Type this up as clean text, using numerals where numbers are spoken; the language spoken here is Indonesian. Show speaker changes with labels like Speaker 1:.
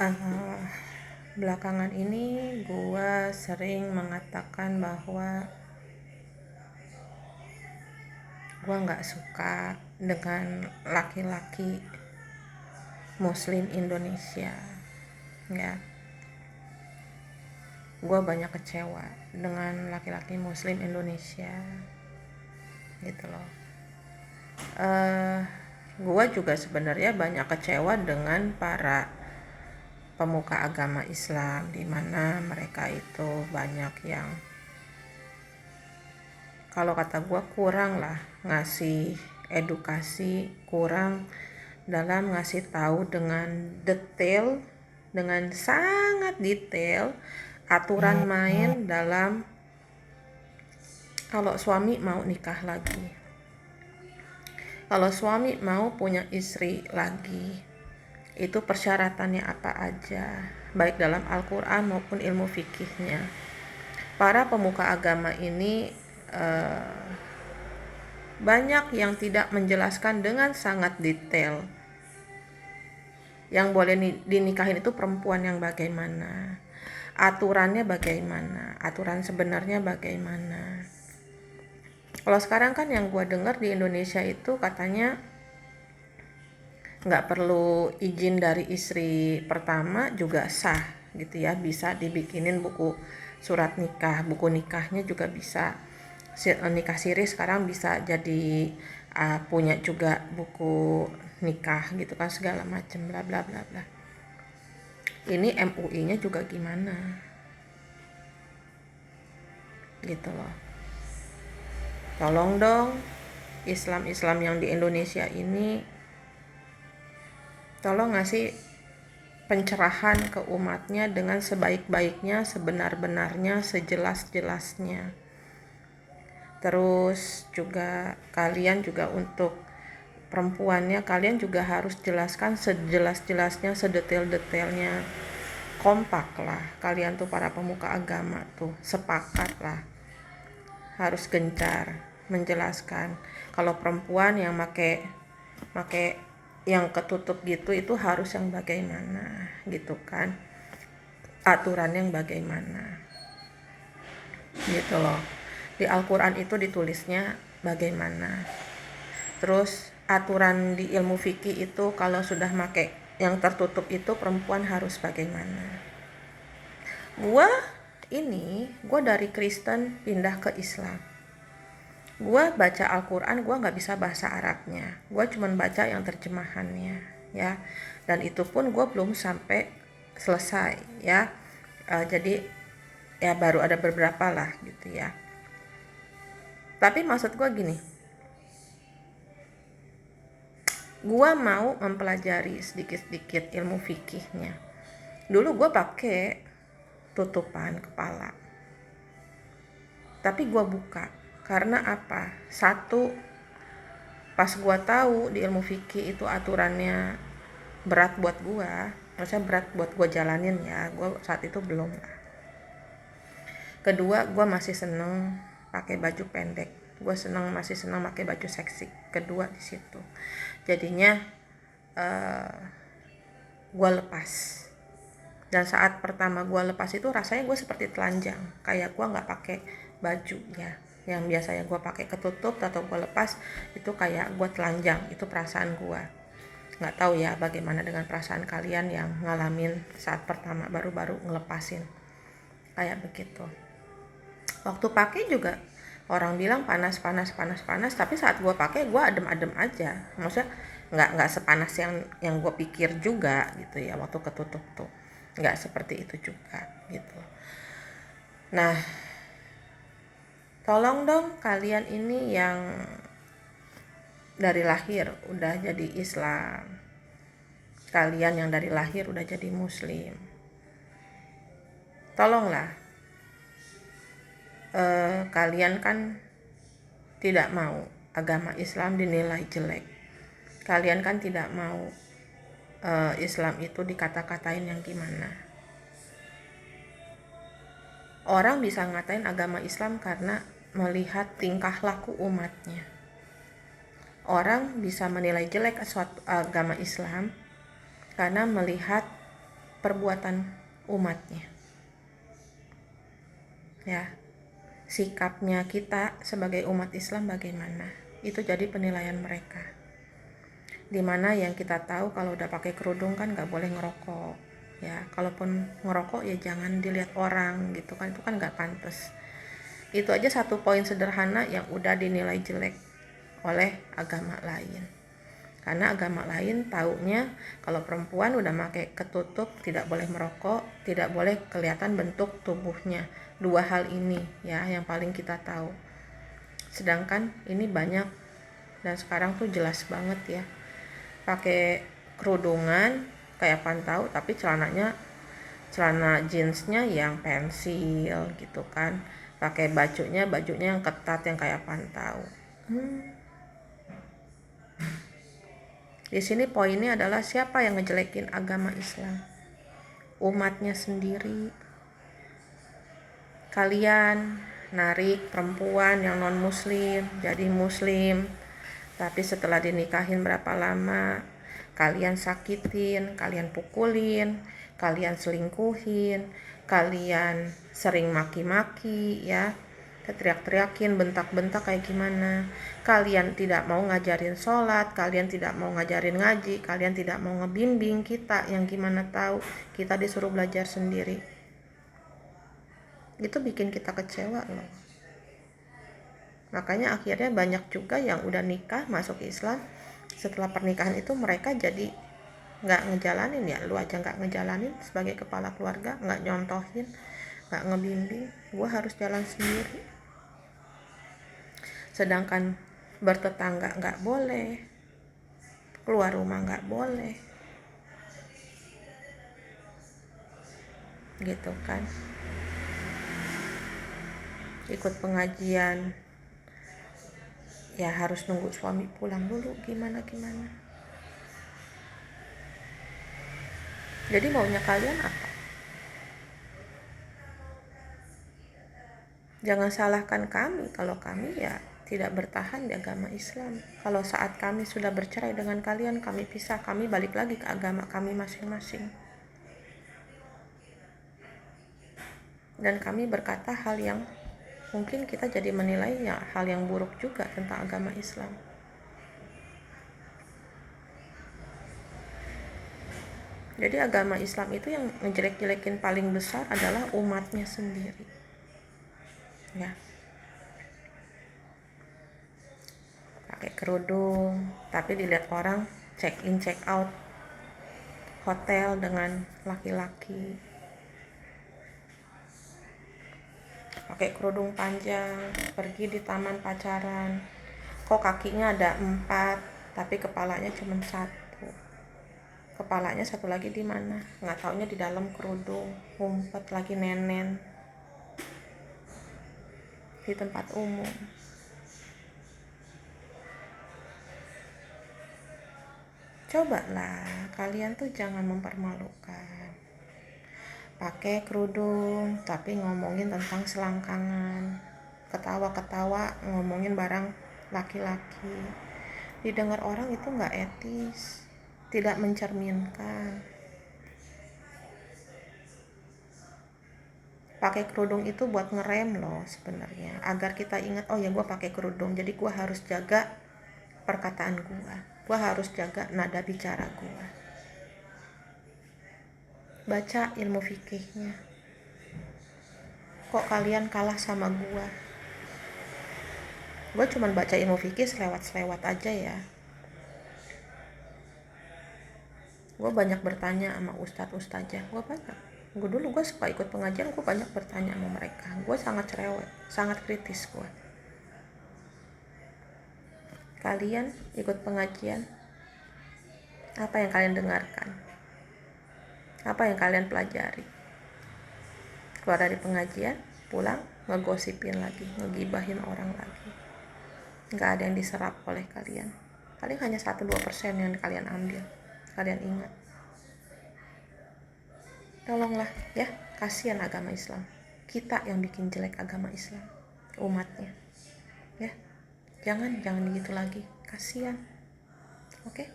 Speaker 1: uh, Belakangan ini gue sering mengatakan bahwa gue nggak suka dengan laki-laki Muslim Indonesia. Ya, gue banyak kecewa dengan laki-laki Muslim Indonesia, gitu loh. Gue juga sebenarnya banyak kecewa dengan para pemuka agama Islam, di mana mereka itu banyak yang, kalau kata gue, kurang lah ngasih edukasi, kurang dalam ngasih tahu dengan detail, dengan sangat detail aturan main dalam kalau suami mau nikah lagi, kalau suami mau punya istri lagi, itu persyaratannya apa aja, baik dalam Al-Quran maupun ilmu fikihnya. Para pemuka agama ini banyak yang tidak menjelaskan dengan sangat detail. Yang boleh dinikahin itu perempuan yang bagaimana, aturannya bagaimana, aturan sebenarnya bagaimana. Kalau sekarang kan yang gue dengar di Indonesia itu katanya nggak perlu izin dari istri pertama juga sah gitu ya, bisa dibikinin buku surat nikah, buku nikahnya juga bisa. Nikah siri sekarang bisa jadi punya juga buku nikah gitu kan, segala macam bla bla bla bla. Ini MUI-nya juga gimana gitu loh. Tolong dong Islam-Islam yang di Indonesia ini, tolong ngasih pencerahan ke umatnya dengan sebaik-baiknya, sebenar-benarnya, sejelas-jelasnya. Terus juga kalian juga untuk perempuannya, kalian juga harus jelaskan sejelas-jelasnya, sedetail-detailnya. Kompak lah kalian tuh para pemuka agama tuh, sepakat lah, harus gencar menjelaskan kalau perempuan yang make yang ketutup gitu itu harus yang bagaimana gitu kan, aturan yang bagaimana gitu loh. Di Al-Quran itu ditulisnya bagaimana, terus aturan di ilmu fikih itu kalau sudah make yang tertutup itu perempuan harus bagaimana. Gue dari Kristen pindah ke Islam. Gue baca Al-Quran, gue gak bisa bahasa Arabnya, gue cuma baca yang terjemahannya ya, dan itu pun gue belum sampai selesai ya. Jadi ya baru ada beberapa lah gitu ya. Tapi maksud gue gini, gue mau mempelajari sedikit-sedikit ilmu fikihnya. Dulu gue pakai tutupan kepala, tapi gue buka karena apa? Satu, pas gue tahu di ilmu fikih itu aturannya berat buat gue, maksudnya berat buat gue jalanin ya, gue saat itu belum lah. Kedua, gue masih seneng pakai baju pendek, masih seneng pakai baju seksi. Kedua di situ, jadinya gue lepas. Dan saat pertama gue lepas itu rasanya gue seperti telanjang, kayak gue nggak pakai baju ya. Yang biasanya gue pakai ketutup atau gue lepas itu kayak gue telanjang, itu perasaan gue. Nggak tahu ya bagaimana dengan perasaan kalian yang ngalamin saat pertama baru-baru ngelepasin kayak begitu. Waktu pakai juga orang bilang panas, tapi saat gue pakai gue adem-adem aja. Maksudnya nggak sepanas yang gue pikir juga gitu ya waktu ketutup tuh, nggak seperti itu juga gitu. Nah, tolong dong kalian ini yang dari lahir udah jadi Islam, kalian yang dari lahir udah jadi Muslim, tolonglah, kalian kan tidak mau agama Islam dinilai jelek, kalian kan tidak mau Islam itu dikata-katain yang gimana. Orang bisa ngatain agama Islam karena melihat tingkah laku umatnya. Orang bisa menilai jelek suatu agama Islam karena melihat perbuatan umatnya. Ya, sikapnya kita sebagai umat Islam bagaimana? Itu jadi penilaian mereka. Dimana yang kita tahu kalau udah pakai kerudung kan nggak boleh ngerokok. Ya, kalaupun ngerokok ya jangan dilihat orang gitu kan, itu kan nggak pantas. Itu aja satu poin sederhana yang udah dinilai jelek oleh agama lain. Karena agama lain taunya kalau perempuan udah pakai ketutup tidak boleh merokok, tidak boleh kelihatan bentuk tubuhnya. Dua hal ini ya yang paling kita tahu. Sedangkan ini banyak dan sekarang tuh jelas banget ya. Pakai kerudungan kayak pantau tapi celana jeansnya yang pensil gitu kan. Pakai bajunya yang ketat yang kayak pantau. Di sini poinnya adalah siapa yang ngejelekin agama Islam? Umatnya sendiri. Kalian narik perempuan yang non muslim jadi muslim, tapi setelah dinikahin berapa lama kalian sakitin, kalian pukulin, kalian selingkuhin, kalian sering maki-maki ya, teriak-teriakin, bentak-bentak kayak gimana. Kalian tidak mau ngajarin sholat, kalian tidak mau ngajarin ngaji, kalian tidak mau ngebimbing kita yang gimana tahu, kita disuruh belajar sendiri. Itu bikin kita kecewa loh. Makanya akhirnya banyak juga yang udah nikah masuk Islam, setelah pernikahan itu mereka jadi nggak ngejalanin. Ya lu aja nggak ngejalanin sebagai kepala keluarga, nggak nyontohin, nggak ngebimbing, gue harus jalan sendiri. Sedangkan bertetangga nggak boleh, keluar rumah nggak boleh, gitu kan. Ikut pengajian ya harus nunggu suami pulang dulu, gimana. Jadi maunya kalian apa? Jangan salahkan kami kalau kami ya tidak bertahan di agama Islam. Kalau saat kami sudah bercerai dengan kalian, kami pisah, kami balik lagi ke agama kami masing-masing. Dan kami berkata hal yang mungkin kita jadi menilainya hal yang buruk juga tentang agama Islam. Jadi agama Islam itu yang ngejelek-jelekin paling besar adalah umatnya sendiri. Ya. Pakai kerudung, tapi dilihat orang check in check out hotel dengan laki-laki. Pakai kerudung panjang, pergi di taman pacaran. Kok kakinya ada 4, tapi kepalanya cuma 1. Kepalanya satu lagi di mana? Nggak taunya di dalam kerudung, ngumpet lagi nenen di tempat umum. Cobalah kalian tuh jangan mempermalukan. Pakai kerudung tapi ngomongin tentang selangkangan, ketawa-ketawa ngomongin barang laki-laki. Didengar orang itu nggak etis, tidak mencerminkan. Pakai kerudung itu buat ngerem loh sebenarnya, agar kita ingat, oh ya gue pakai kerudung, jadi gue harus jaga perkataan gue harus jaga nada bicara gue. Baca ilmu fikihnya. Kok kalian kalah sama gue cuman baca ilmu fikih selewat aja ya. Gue banyak bertanya sama ustadz-ustadzah, gue dulu suka ikut pengajian, gue banyak bertanya sama mereka. Gue sangat cerewet, sangat kritis gue. Kalian ikut pengajian, apa yang kalian dengarkan? Apa yang kalian pelajari? Keluar dari pengajian, pulang ngegosipin lagi, ngegibahin orang lagi. Gak ada yang diserap oleh kalian. Paling hanya 1-2% yang kalian ambil. Kalian ingat, tolonglah ya, kasihan agama Islam. Kita yang bikin jelek agama Islam, umatnya ya. Jangan gitu lagi, kasihan. Oke?